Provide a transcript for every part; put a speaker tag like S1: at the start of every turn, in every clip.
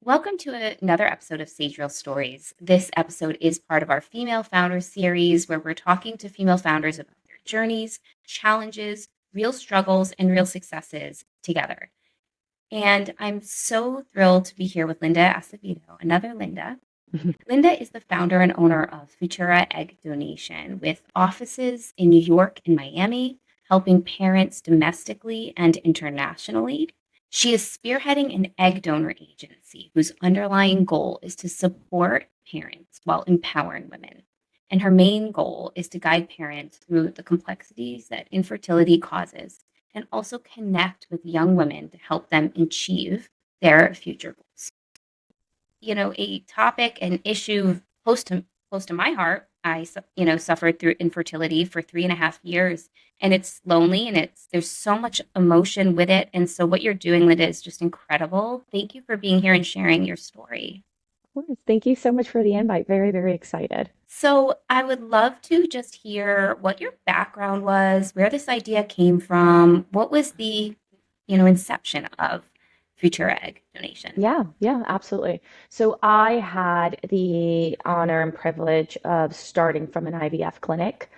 S1: Welcome to another episode of Sage Real Stories. This episode is part of our Female Founders series where we're talking to female founders about their journeys, challenges, real struggles, and real successes together. And I'm so thrilled to be here with Linda Acevedo, another Linda. Linda is the founder and owner of Futura Egg Donation with offices in New York and Miami, helping parents domestically and internationally. She is spearheading an egg donor agency whose underlying goal is to support parents while empowering women. And her main goal is to guide parents through the complexities that infertility causes and also connect with young women to help them achieve their future goals. A topic, an issue close to my heart. I suffered through infertility for 3.5 years, and it's lonely, and there's so much emotion with it. And so, what you're doing, Linda, is just incredible. Thank you for being here and sharing your story.
S2: Of course. Thank you so much for the invite. Very, very excited.
S1: So, I would love to just hear what your background was, where this idea came from, what was the inception of Future Egg Donation.
S2: Yeah, absolutely. So I had the honor and privilege of starting from an IVF clinic,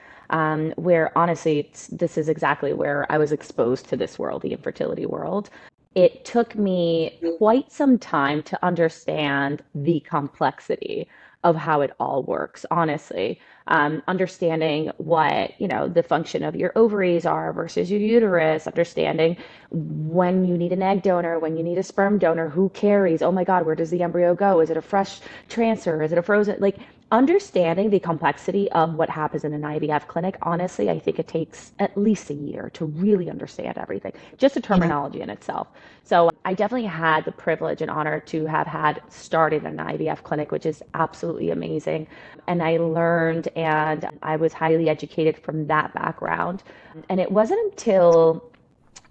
S2: where honestly, this is exactly where I was exposed to this world, the infertility world. It took me quite some time to understand the complexity of how it all works, honestly. Understanding what, the function of your ovaries are versus your uterus, understanding when you need an egg donor, when you need a sperm donor, who carries, oh my God, where does the embryo go? Is it a fresh transfer? Is it a frozen? Like understanding the complexity of what happens in an IVF clinic, honestly, I think it takes at least a year to really understand everything, just the
S1: Yeah.
S2: terminology in itself. So I definitely had the privilege and honor to have had started an IVF clinic, which is absolutely amazing. And I learned and I was highly educated from that background. And it wasn't until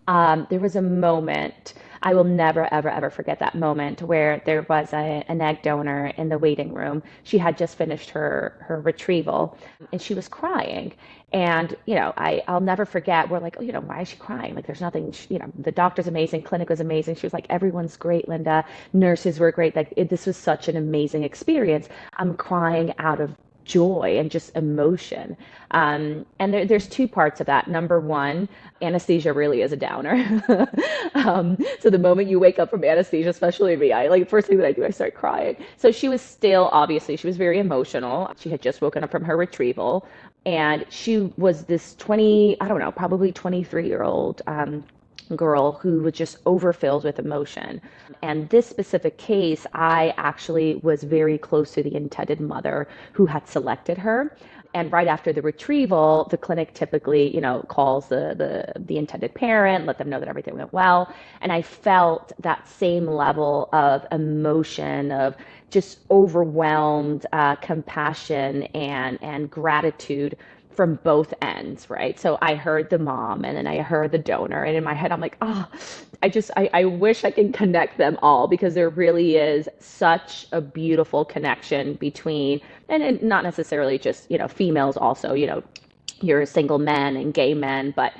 S2: there was a moment, I will never, ever, ever forget that moment where there was an egg donor in the waiting room. She had just finished her retrieval and she was crying. And, I'll never forget, we're like, oh, why is she crying? Like, there's nothing, the doctor's amazing, clinic was amazing. She was like, everyone's great, Linda. Nurses were great. Like, this was such an amazing experience. I'm crying out of joy and just emotion. And there's two parts of that. Number one, anesthesia really is a downer. So the moment you wake up from anesthesia, especially me, I like first thing that I do, I start crying. So she was still obviously she was very emotional. She had just woken up from her retrieval, and she was this 20, I don't know, probably 23-year-old girl who was just overfilled with emotion. And this specific case, I actually was very close to the intended mother who had selected her. And right after the retrieval, the clinic typically, calls the intended parent, let them know that everything went well. And I felt that same level of emotion, of just overwhelmed compassion and gratitude from both ends, right? So I heard the mom and then I heard the donor. And in my head, I'm like, oh, I wish I can connect them all because there really is such a beautiful connection between, and not necessarily just, females also, you're single men and gay men, but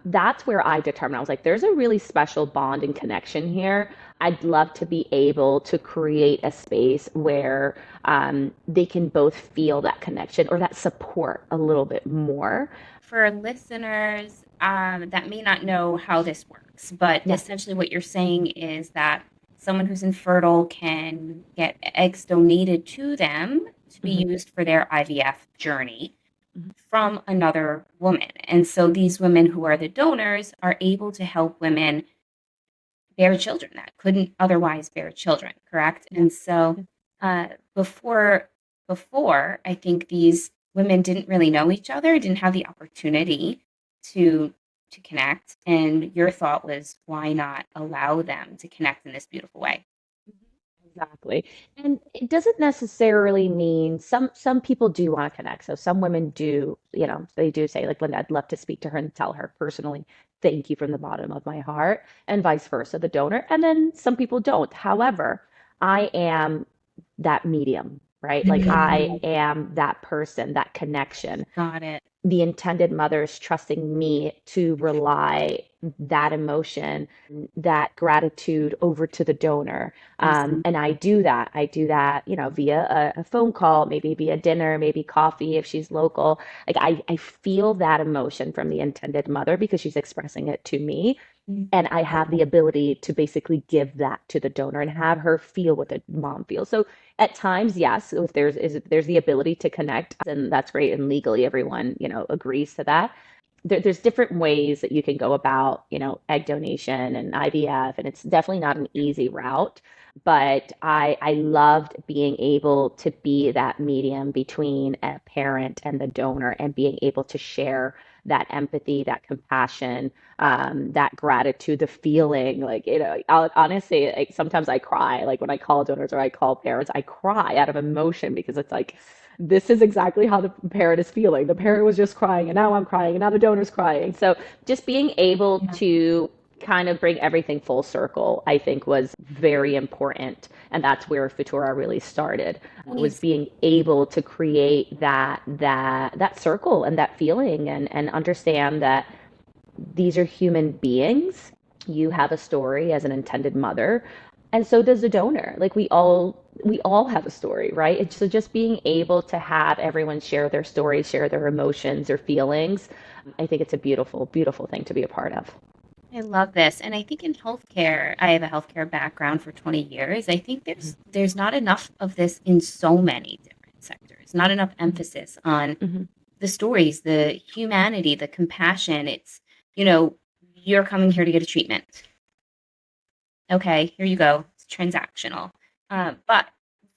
S2: that's where I determined, I was like, there's a really special bond and connection here. I'd love to be able to create a space where they can both feel that connection or that support a little bit more.
S1: For listeners that may not know how this works, but
S2: Yeah.
S1: essentially what you're saying is that someone who's infertile can get eggs donated to them to be
S2: Hmm.
S1: used for their IVF journey from another woman. And so these women who are the donors are able to help women bear children that couldn't otherwise bear children, correct?
S2: Yeah.
S1: And so uh, before before I think these women didn't really know each other, didn't have the opportunity to connect. And your thought was, why not allow them to connect in this beautiful way?
S2: Exactly. And it doesn't necessarily mean some people do want to connect. So some women do, they do say like, Linda, I'd love to speak to her and tell her personally, thank you from the bottom of my heart, and vice versa, the donor. And then some people don't. However, I am that medium, right? Like I
S1: Mhm.
S2: am that person, that connection.
S1: Got it.
S2: the intended mother is trusting me to rely that emotion, that gratitude over to the donor.
S1: Awesome.
S2: And I do that. I do that, via a phone call, maybe via dinner, maybe coffee if she's local. Like I feel that emotion from the intended mother because she's expressing it to me.
S1: Mm.
S2: And I have the ability to basically give that to the donor and have her feel what the mom feels. So at times, yes, if there's the ability to connect, and that's great, and legally everyone agrees to that. There's different ways that you can go about egg donation and IVF, and it's definitely not an easy route. But I loved being able to be that medium between a parent and the donor, and being able to share that empathy, that compassion, that gratitude, the feeling. Like, I'll honestly, like, sometimes I cry, like when I call donors or I call parents, I cry out of emotion because it's like, this is exactly how the parent is feeling. The parent was just crying, and now I'm crying, and now the donor's crying. So just being able
S1: Yeah.
S2: to kind of bring everything full circle, I think, was very important. And that's where Futura really started, was
S1: Nice.
S2: being able to create that circle and that feeling, and understand that these are human beings. You have a story as an intended mother, and so does the donor. Like, we all have a story, right? So just being able to have everyone share their stories, share their emotions, their feelings, I think it's a beautiful, beautiful thing to be a part of.
S1: I love this. And I think in healthcare, I have a healthcare background for 20 years. I think there's not enough of this in so many different sectors. Not enough emphasis on
S2: Mm-hmm.
S1: the stories, the humanity, the compassion. It's, you know, you're coming here to get a treatment. Okay, here you go. It's transactional. But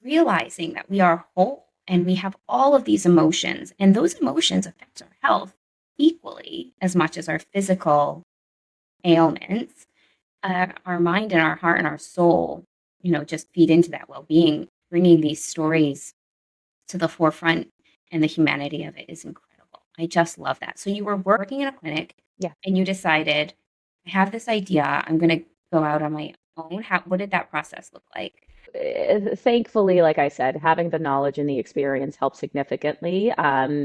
S1: realizing that we are whole and we have all of these emotions, and those emotions affect our health equally as much as our physical ailments. Our mind and our heart and our soul, just feed into that well-being. Bringing these stories to the forefront and the humanity of it is incredible. I just love that. So you were working in a clinic
S2: Yeah.
S1: and you decided, I have this idea. I'm going to go out on my own. What did that process look like?
S2: Thankfully, like I said, having the knowledge and the experience helped significantly.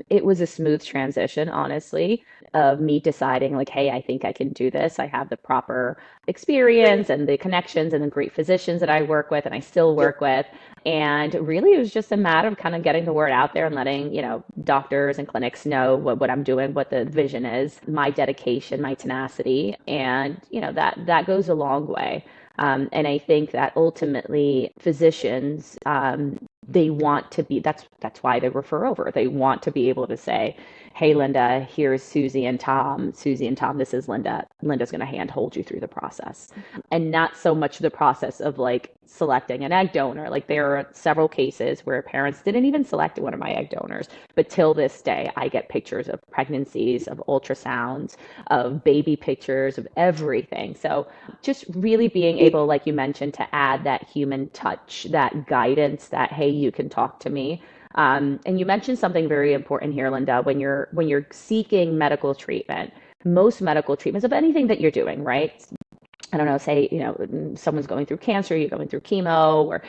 S2: It was a smooth transition, honestly, of me deciding, like, hey, I think I can do this. I have the proper experience and the connections and the great physicians that I work with and I still work with. And really, it was just a matter of kind of getting the word out there and letting, doctors and clinics know what I'm doing, what the vision is, my dedication, my tenacity. And, that goes a long way. And I think that ultimately physicians, they want to be, that's why they refer over. They want to be able to say, hey, Linda, here's Susie and Tom. Susie and Tom, this is Linda. Linda's going to hand hold you through the process. And not so much the process of like selecting an egg donor. Like, there are several cases where parents didn't even select one of my egg donors. But till this day, I get pictures of pregnancies, of ultrasounds, of baby pictures, of everything. So just really being able, like you mentioned, to add that human touch, that guidance, that, hey, you can talk to me. And you mentioned something very important here, Linda. When you're seeking medical treatment, most medical treatments of anything that you're doing, right? I don't know, say, someone's going through cancer, you're going through chemo, or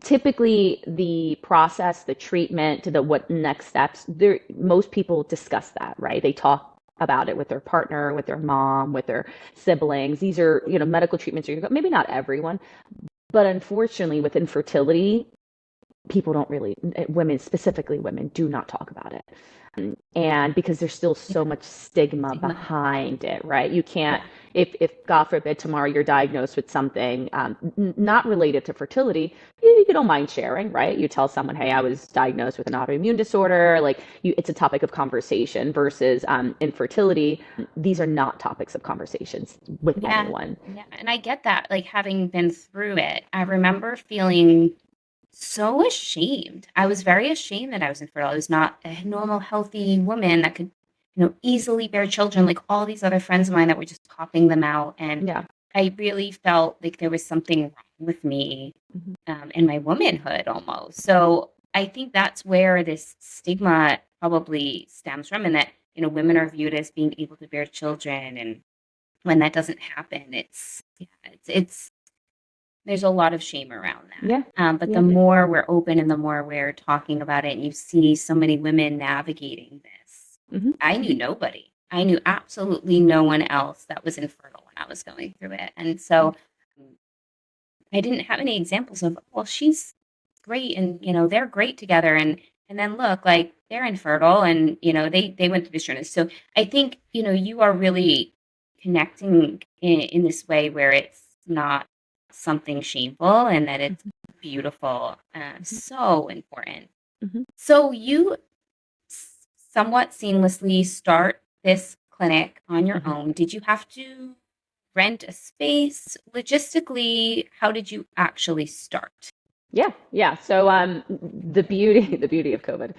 S2: typically the process, the treatment, the what next steps, there, most people discuss that, right? They talk about it with their partner, with their mom, with their siblings. These are, medical treatments. Maybe not everyone, but unfortunately with infertility, people don't really, women, specifically women, do not talk about it. And because there's still so
S1: Yeah,
S2: much stigma
S1: stigma.
S2: behind it, right? You can't,
S1: Yeah.
S2: if God forbid tomorrow you're diagnosed with something not related to fertility, you don't mind sharing, right? You tell someone, hey, I was diagnosed with an autoimmune disorder. Like, it's a topic of conversation versus infertility. These are not topics of conversations with
S1: Yeah.
S2: anyone.
S1: Yeah. And I get that. Like, having been through it, I remember feeling so ashamed. I was very ashamed that I was infertile. I was not a normal, healthy woman that could, easily bear children like all these other friends of mine that were just popping them out. And
S2: Yeah.
S1: I really felt like there was something wrong with me,
S2: Mhm.
S1: in my womanhood almost. So I think that's where this stigma probably stems from, and that, women are viewed as being able to bear children. And when that doesn't happen, yeah, it's there's a lot of shame around that.
S2: Yeah.
S1: But the
S2: Yeah.
S1: more we're open and the more we're talking about it, and you see so many women navigating this,
S2: Hmm.
S1: I knew nobody. I knew absolutely no one else that was infertile when I was going through it. And so I didn't have any examples of, well, she's great and they're great together and then look, like they're infertile and they went through this journey. So I think, you are really connecting in this way where it's not something shameful and that it's
S2: Hmm.
S1: beautiful.
S2: Hmm.
S1: So important.
S2: Hmm.
S1: So you somewhat seamlessly start this clinic on your
S2: Hmm.
S1: own. Did you have to rent a space? Logistically, how did you actually start?
S2: Yeah, yeah. So the beauty of COVID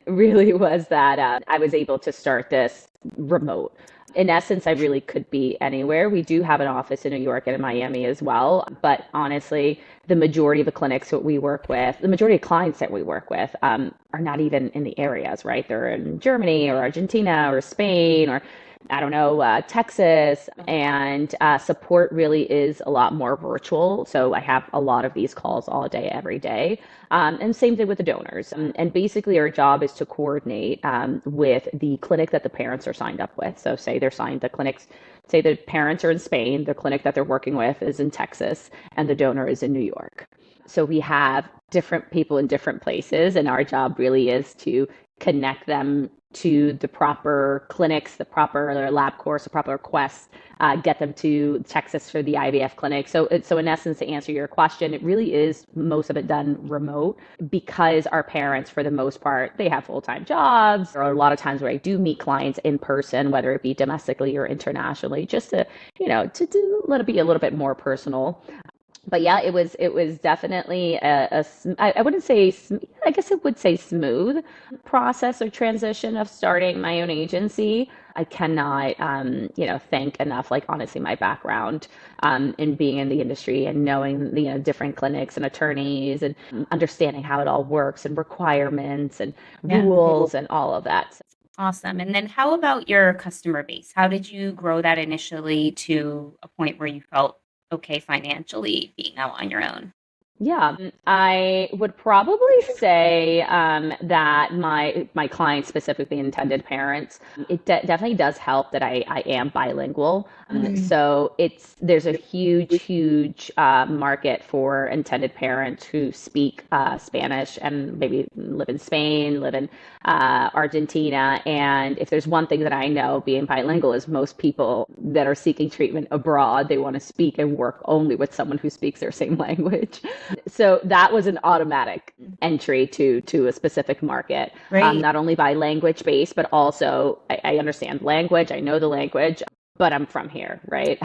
S2: really was that I was able to start this remote. In essence, I really could be anywhere. We do have an office in New York and in Miami as well, but honestly, the majority of the clinics that we work with, the majority of clients that we work with, are not even in the areas, right? They're in Germany or Argentina or Spain or I don't know, Texas, and support really is a lot more virtual. So I have a lot of these calls all day, every day. And same thing with the donors. And basically, our job is to coordinate with the clinic that the parents are signed up with. So, say they're signed, the clinics, say the parents are in Spain, the clinic that they're working with is in Texas, and the donor is in New York. So, we have different people in different places, and our job really is to connect them to the proper clinics, the proper lab course, the proper requests, get them to Texas for the IVF clinic. So in essence, to answer your question, it really is most of it done remote because our parents, for the most part, they have full-time jobs. There are a lot of times where I do meet clients in person, whether it be domestically or internationally, just to, let it be a little bit more personal. But yeah, it was definitely I wouldn't say I guess it would say smooth process or transition of starting my own agency. I cannot thank enough, like honestly my background in being in the industry and knowing different clinics and attorneys and understanding how it all works and requirements and
S1: Yeah.
S2: rules and all of that.
S1: Awesome. And then how about your customer base? How did you grow that initially to a point where you felt okay financially being out on your own?
S2: Yeah, I would probably say that my clients, specifically intended parents, it definitely does help that I am bilingual.
S1: Mm,
S2: So there's a huge market for intended parents who speak Spanish and maybe live in Spain, live in Argentina. And if there's one thing that I know, being bilingual, is most people that are seeking treatment abroad, they want to speak and work only with someone who speaks their same language. So that was an automatic entry to a specific market,
S1: great.
S2: not only by language base, but also I understand language, I know the language, but I'm from here, right?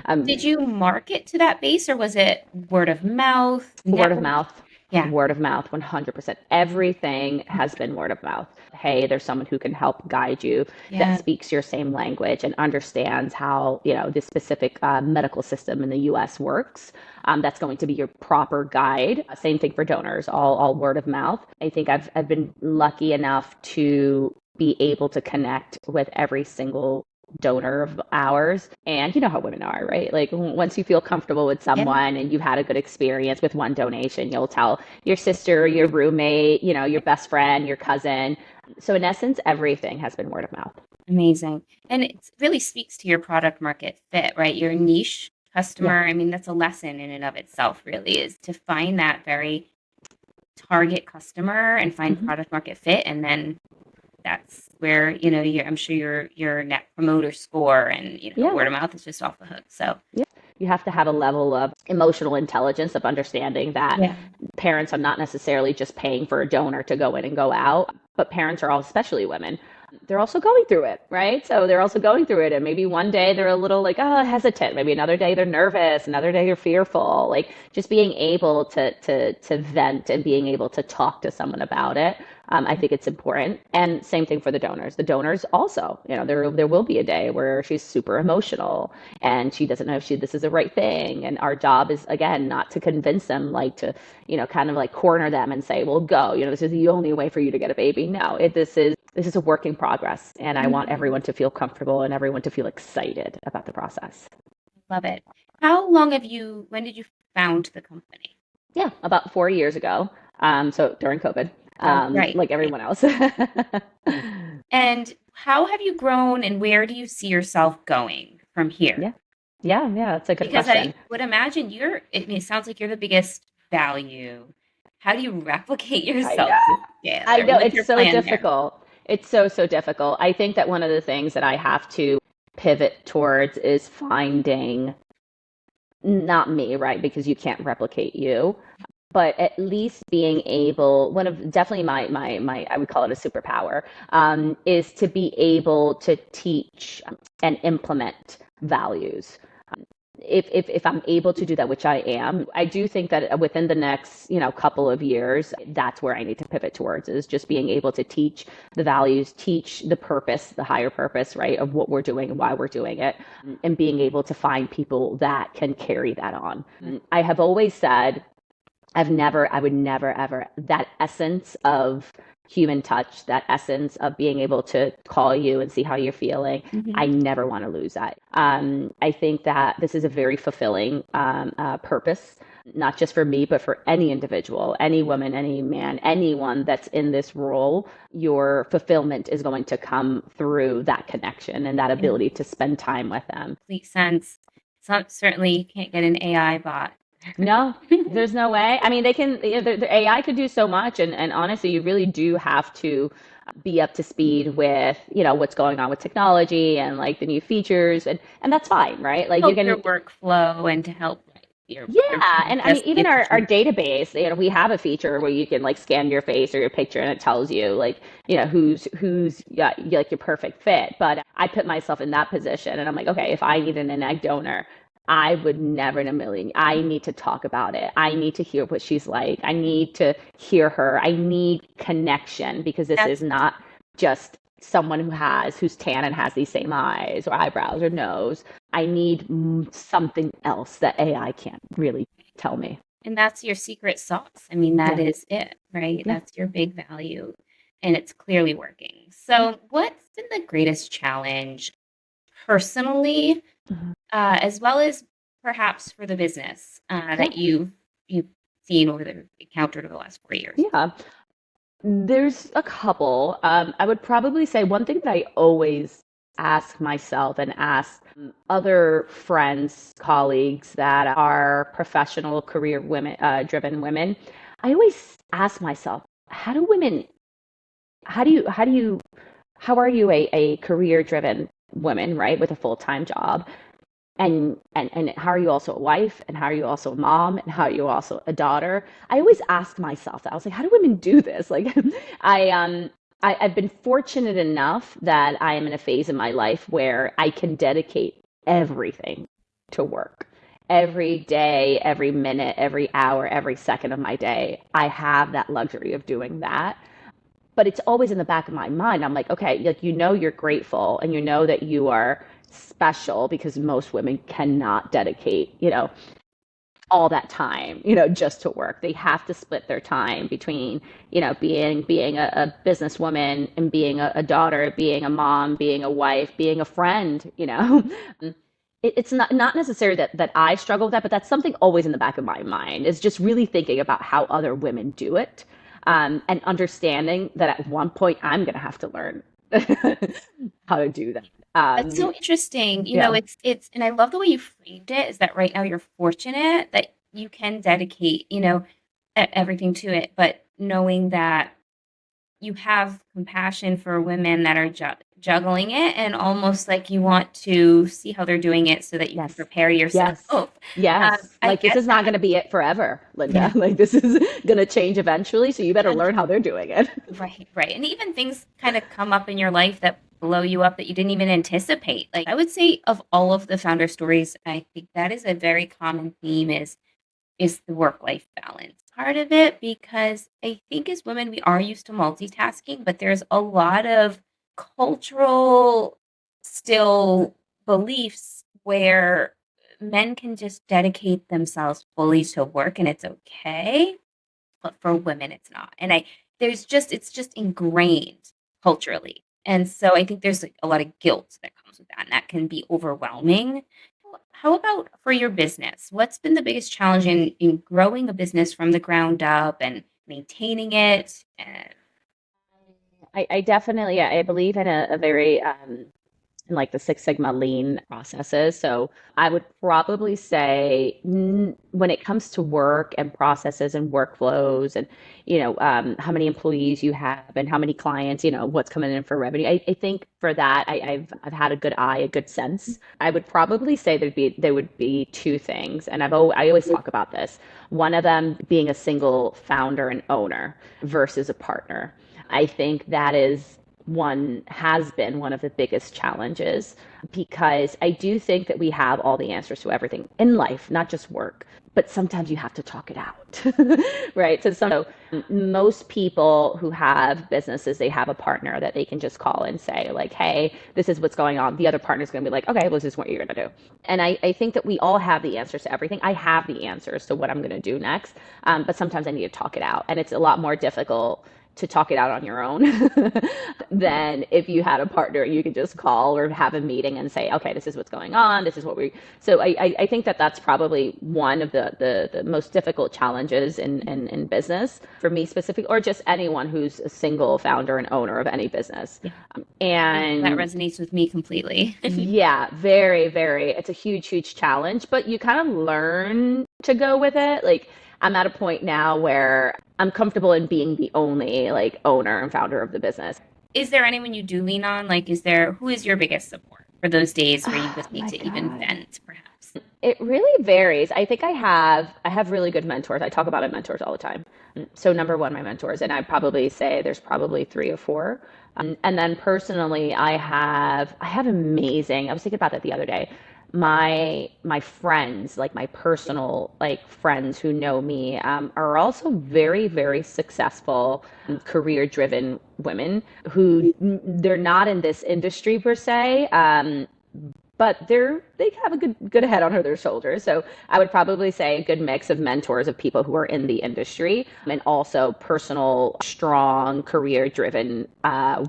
S1: And did
S2: um,
S1: you market to that base or was it word of mouth,
S2: Word of
S1: network?
S2: mouth.
S1: Yeah.
S2: Word of mouth, 100%. Everything has been word of mouth. Hey, there's someone who can help guide you that
S1: Yeah.
S2: speaks your same language and understands how, this specific medical system in the US works. That's going to be your proper guide. Same thing for donors, all word of mouth. I think I've been lucky enough to be able to connect with every single donor of ours. And you know how women are, right? Like once you feel comfortable with
S1: Yeah.
S2: someone and you've had a good experience with one donation, you'll tell your sister, your roommate, your best friend, your cousin. So in essence, everything has been word of mouth.
S1: Amazing. And it really speaks to your product market fit, right? Your niche
S2: Yeah.
S1: customer. I mean, that's a lesson in and of itself, really, is to find that very target customer and find
S2: Hmm.
S1: product market fit. And then that's where, I'm sure your net promoter score and,
S2: Yeah.
S1: word of mouth is just off the hook. So,
S2: Yeah. You have to have a level of emotional intelligence of understanding that
S1: yeah.
S2: parents are not necessarily just paying for a donor to go in and go out, but parents are all, especially women, they're also going through it, right? So they're also going through it. And maybe one day they're a little like, oh, hesitant. Maybe another day they're nervous. Another day they're fearful. Like just being able to vent and being able to talk to someone about it. I think it's important. And same thing for the donors. The donors also, there will be a day where she's super emotional and she doesn't know if this is the right thing. And our job is again not to convince them, like to kind of like corner them and say, well, go. This is the only way for you to get a baby. No, this is a work in progress, and I want
S1: Mhm.
S2: everyone to feel comfortable and everyone to feel excited about the process.
S1: Love it. How long when did you found the company?
S2: Yeah, about 4 years ago. So during COVID,
S1: Oh, right.
S2: like
S1: Yeah.
S2: everyone else.
S1: And how have you grown and where do you see yourself going from here?
S2: Yeah. Yeah, that's a good
S1: Because I
S2: question.
S1: would imagine it sounds like you're the biggest value. How do you replicate
S2: I
S1: yourself to
S2: know.
S1: scale?
S2: I
S1: Or
S2: know
S1: what's
S2: it's
S1: your
S2: so
S1: plan there?
S2: difficult. It's so difficult. I think that one of the things that I have to pivot towards is finding not me, right? Because you can't replicate you, but at least being able, one of definitely my I would call it a superpower, is to be able to teach and implement values. If I'm able to do that, which I am, I do think that within the next, couple of years, that's where I need to pivot towards, is just being able to teach the values, teach the purpose, the higher purpose, right, of what we're doing and why we're doing it, and being able to find people that can carry that on. I have always said I would never, ever, that essence of human touch, that essence of being able to call you and see how you're feeling, I
S1: Mhm.
S2: never want to lose that. I think that this is a very fulfilling purpose, not just for me, but for any individual, any woman, any man, anyone that's in this role. Your fulfillment is going to come through that connection and that
S1: Yeah,
S2: ability to spend time with them.
S1: complete sense. Certainly you can't get an AI bot.
S2: No, there's no way. I mean, they can, the AI could do so much. And honestly, you really do have to be up to speed with, what's going on with technology and like the new features. And that's fine, right? Like you
S1: Help your
S2: can,
S1: workflow and to help your
S2: yeah. And I
S1: process
S2: mean, even
S1: be
S2: our
S1: efficient.
S2: database, we have a feature where you can like scan your face or your picture and it tells you like, who's yeah, like your perfect fit. But I put myself in that position and I'm like, okay, if I needed an egg donor, I would never in a million. I need to talk about it. I need to hear what she's like. I need to hear her. I need connection because this is
S1: That's
S2: not just someone who's tan and has these same eyes or eyebrows or nose. I need something else that AI can't really tell me.
S1: and that's your secret sauce. I mean, that
S2: Yeah,
S1: is it, right?
S2: yeah,
S1: That's your big value, and it's clearly working.
S2: yeah.
S1: So, what's been the greatest challenge personally,
S2: Mhm.
S1: as well as perhaps for the business
S2: Yeah,
S1: that you've seen over the encountered over the last 4 years?
S2: yeah. There's a couple. I would probably say one thing that I always ask myself and ask other friends, colleagues that are professional career women, driven women. I always ask myself, how do women, how do you, how are you a career driven woman, right, with a full time job? And how are you also a wife, and how are you also a mom, and how are you also a daughter? I always ask myself that. I was like, how do women do this? Like I've been fortunate enough that I am in a phase in my life where I can dedicate everything to work. Every day, every minute, every hour, every second of my day, I have that luxury of doing that. But it's always in the back of my mind. I'm like, okay, like you're grateful and you know that you are special because most women cannot dedicate, all that time, just to work. They have to split their time between, being a businesswoman and being a daughter, being a mom, being a wife, being a friend. It's not necessarily that I struggle with that, but that's something always in the back of my mind is just really thinking about how other women do it, and understanding that at one point I'm going to have to learn how to do that.
S1: That's so interesting.
S2: Yeah.
S1: And I love the way you framed it, is that right now you're fortunate that you can dedicate, everything to it, but knowing that you have compassion for women that are juggling it and almost like you want to see how they're doing it so that you can
S2: Yes.
S1: prepare yourself.
S2: Yes.
S1: Um,
S2: Yes.
S1: I
S2: Like this
S1: get
S2: is not
S1: that.
S2: going to be it forever, Linda.
S1: Yeah.
S2: Like this is going to change eventually. So you better
S1: And
S2: learn how they're doing it.
S1: right, right. And even things kind of come up in your life that blow you up that you didn't even anticipate. Like I would say of all of the founder stories, I think that is a very common theme is the work life balance part of it because I think as women we are used to multitasking, but there's a lot of cultural still beliefs where men can just dedicate themselves fully to work and it's okay, but for women it's not. And I there's just it's just ingrained culturally. And so I think there's like a lot of guilt that comes with that and that can be overwhelming. How about for your business? What's been the biggest challenge in growing a business from the ground up and maintaining it? And
S2: I definitely, yeah, I believe in a very in like the Six Sigma lean processes. So I would probably say when it comes to work and processes and workflows and, how many employees you have and how many clients, what's coming in for revenue. I think for that, I've had a good eye, a good sense. I would probably say there would be two things. And I always talk about this. One of them being a single founder and owner versus a partner. I think that is has been one of the biggest challenges because I do think that we have all the answers to everything in life, not just work, but sometimes you have to talk it out, right? So most people who have businesses, they have a partner that they can just call and say like, hey, this is what's going on. The other partner's going to be like, okay, well, this is what you're going to do. And I think that we all have the answers to everything. I have the answers to what I'm going to do next. But sometimes I need to talk it out, and it's a lot more difficult to talk it out on your own than if you had a partner you could just call or have a meeting and say, okay, this is what's going on. This is what we, so I think that that's probably one of the most difficult challenges in business for me specifically, or just anyone who's a single founder and owner of any business.
S1: Yeah. That
S2: And
S1: resonates with me completely.
S2: yeah, very, very, it's a huge, huge challenge, but you kind of learn to go with it. Like, I'm at a point now where I'm comfortable in being the only like owner and founder of the business.
S1: Is there anyone you do lean on? Like, who is your biggest support for those days where you
S2: Oh
S1: just need
S2: my
S1: to even
S2: God.
S1: vent, perhaps?
S2: It really varies. I think I have really good mentors. I talk about my mentors all the time. So number one, my mentors, and I probably say there's probably three or four. And then personally, I have amazing. I was thinking about that the other day. My friends, like my personal like friends who know me, are also very very successful, career driven women who they're not in this industry per se. But they have a good head on their shoulders. So I would probably say a good mix of mentors of people who are in the industry and also personal, strong, career driven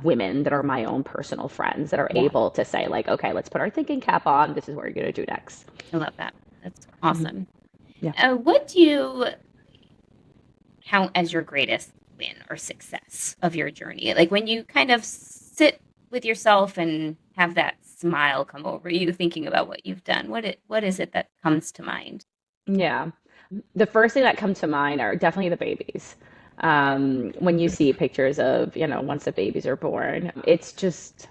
S2: women that are my own personal friends that are able to say like, okay, let's put our thinking cap on. This is what you're going to do next.
S1: I love that. That's
S2: Mhm.
S1: awesome.
S2: Yeah.
S1: What do you count as your greatest win or success of your journey? Like when you kind of sit with yourself and have that smile come over you thinking about what you've done, what is it that comes to mind?
S2: Yeah. The first thing that comes to mind are definitely the babies. When you see pictures of, once the babies are born, it's just,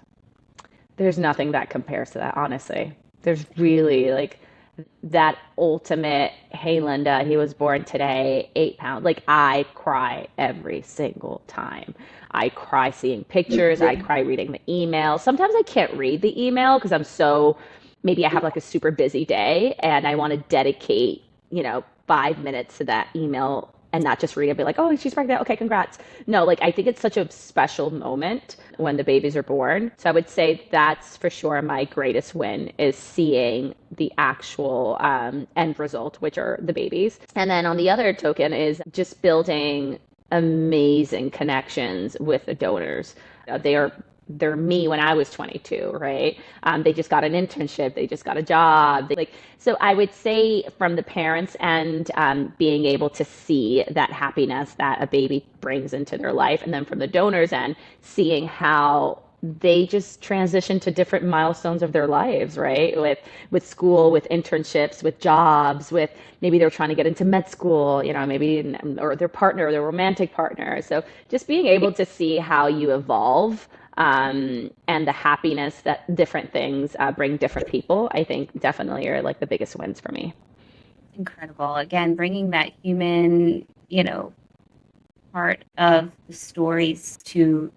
S2: there's nothing that compares to that, honestly. There's really like that ultimate, hey, Linda, he was born today, 8 pounds. Like I cry every single time. I cry seeing pictures. I cry reading the email. Sometimes I can't read the email because maybe I have like a super busy day and I want to dedicate, 5 minutes to that email and not just read it, be like, oh, she's pregnant. Okay, congrats. No, like I think it's such a special moment when the babies are born. So I would say that's for sure my greatest win is seeing the actual end result, which are the babies. And then on the other token is just building amazing connections with the donors. They're me when I was 22, right? They just got an internship, they just got a job. So I would say from the parents and being able to see that happiness that a baby brings into their life, and then from the donors end, seeing how they just transition to different milestones of their lives, right? With school, with internships, with jobs, with maybe they're trying to get into med school, maybe or their partner, or their romantic partner. So just being able to see how you evolve and the happiness that different things bring different people, I think definitely are like the biggest wins for me.
S1: Incredible. Again, bringing that human, part of the stories to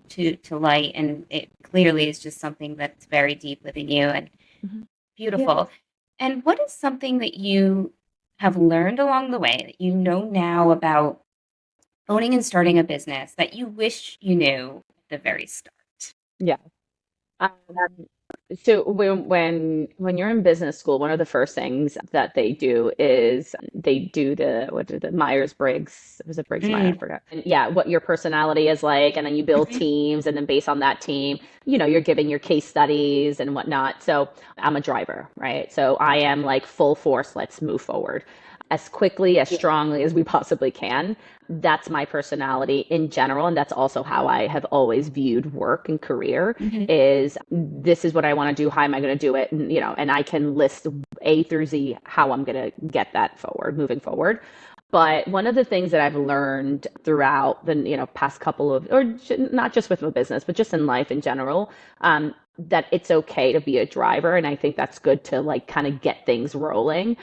S1: light, and it clearly is just something that's very deep within you and
S2: Mhm. Yeah.
S1: beautiful. And what is something that you have learned along the way that you know now about owning and starting a business that you wish you knew at the very start?
S2: Yeah. Um, so when you're in business school, one of the first things that they do is they do the Myers-Briggs. Was it Briggs Myers? I
S1: Mm,
S2: forgot. And yeah, what your personality is like, and then you build
S1: mhm.
S2: teams, and then based on that team, you're giving your case studies and whatnot. So I'm a driver, right? So I am like full force. Let's move forward. as quickly, as strongly as we possibly can. That's my personality in general, and that's also how I have always viewed work and career.
S1: Mhm.
S2: Is this is what I want to do? How am I going to do it? And and I can list A through Z how I'm going to get that forward, moving forward. But one of the things that I've learned throughout the past couple of, or not just with my business, but just in life in general, that it's okay to be a driver, and I think that's good to like kind of get things rolling.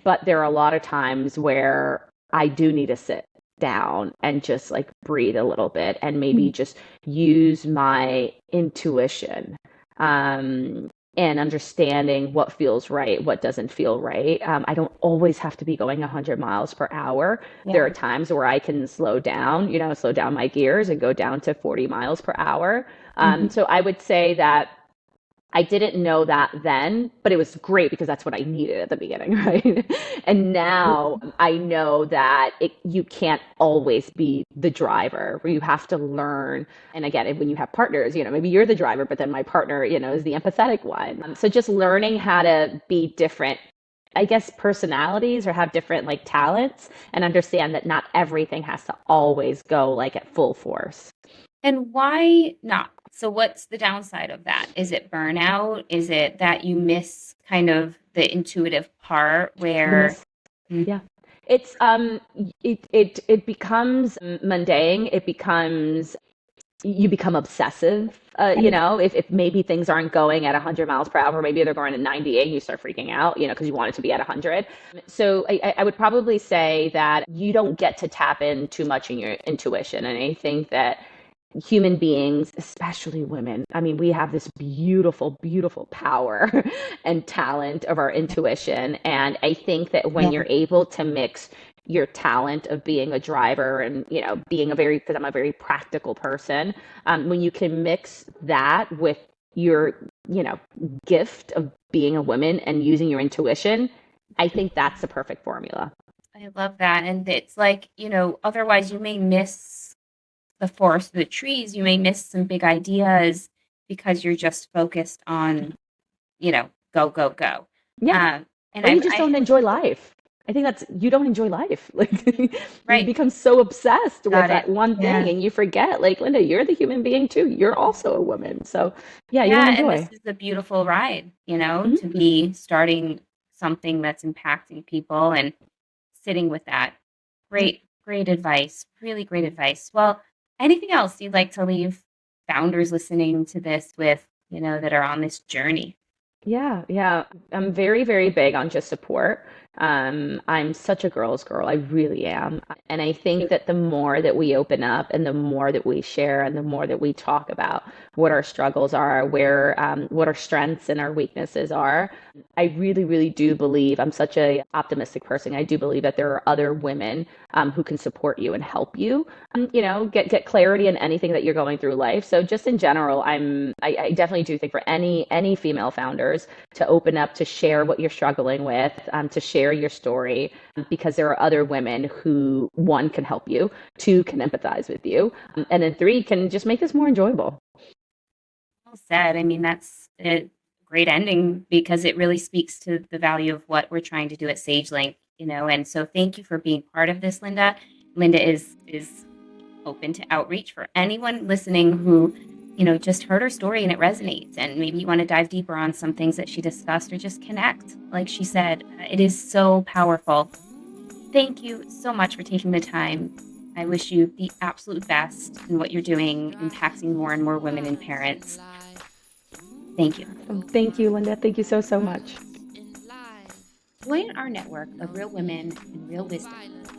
S2: But there are a lot of times where I do need to sit down and just like breathe a little bit and maybe just use my intuition. Um, and understanding what feels right, what doesn't feel right. I don't always have to be going 100 miles per hour. There
S1: Yeah.
S2: are times where I can slow down, slow down my gears and go down to 40 miles per hour.
S1: Mhm.
S2: So I would say that I didn't know that then, but it was great because that's what I needed at the beginning, right? And now I know that you can't always be the driver, where you have to learn. And again, when you have partners, maybe you're the driver, but then my partner, is the empathetic one. So just learning how to be different, I guess, personalities or have different like talents and understand that not everything has to always go like at full force.
S1: And why not? So what's the downside of that? Is it burnout? Is it that you miss kind of the intuitive part
S2: You
S1: where
S2: miss,
S1: Mm,
S2: yeah. It becomes mundane. It becomes you become obsessive.
S1: and
S2: If maybe things aren't going at 100 miles per hour, maybe they're going at 98, you start freaking out, because you want it to be at 100. So I would probably say that you don't get to tap in too much in your intuition. And I think that human beings, especially women, I mean, we have this beautiful, beautiful power and talent of our intuition. And I think that when
S1: yeah.
S2: you're able to mix your talent of being a driver and being because I'm a very practical person, when you can mix that with your gift of being a woman and using your intuition, I think that's the perfect formula.
S1: I love that. And it's like, otherwise you may miss the forest, the trees, you may miss some big ideas because you're just focused on, go, go, go.
S2: Yeah.
S1: And
S2: Or you just
S1: I
S2: don't enjoy life. I think that's you don't enjoy life. Like you
S1: right,
S2: become so obsessed with
S1: got
S2: that
S1: it.
S2: one thing
S1: Yeah.
S2: and you forget, like, Linda, you're the human being too. You're also a woman. So yeah, you don't
S1: Yeah, and this
S2: enjoy.
S1: is a beautiful ride, to
S2: Mhm.
S1: be starting something that's impacting people and sitting with that. Great, great advice. Really great advice. Well, anything else you'd like to leave founders listening to this with, that are on this journey?
S2: Yeah, yeah. I'm very, very big on just support. I'm such a girl's girl. I really am. And I think that the more that we open up and the more that we share and the more that we talk about what our struggles are, what our strengths and our weaknesses are, I really, really do believe I'm such a optimistic person. I do believe that there are other women who can support you and help you, get clarity in anything that you're going through life. So just in general, I definitely do think for any female founders to open up, to share what you're struggling with, to share your story, because there are other women who, one, can help you, two, can empathize with you, and then three, can just make this more enjoyable.
S1: Well said. I mean, that's a great ending because it really speaks to the value of what we're trying to do at SageLink, and so thank you for being part of this, Linda. Linda is open to outreach for anyone listening who, just heard her story and it resonates. And maybe you want to dive deeper on some things that she discussed or just connect. Like she said, it is so powerful. Thank you so much for taking the time. I wish you the absolute best in what you're doing, impacting more and more women and parents. Thank you.
S2: Thank you, Linda. Thank you so, so much.
S1: Join our network of real women and real wisdom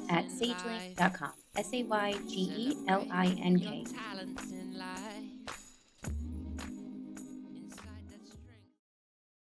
S1: at sagelink.com. SAYGELINK.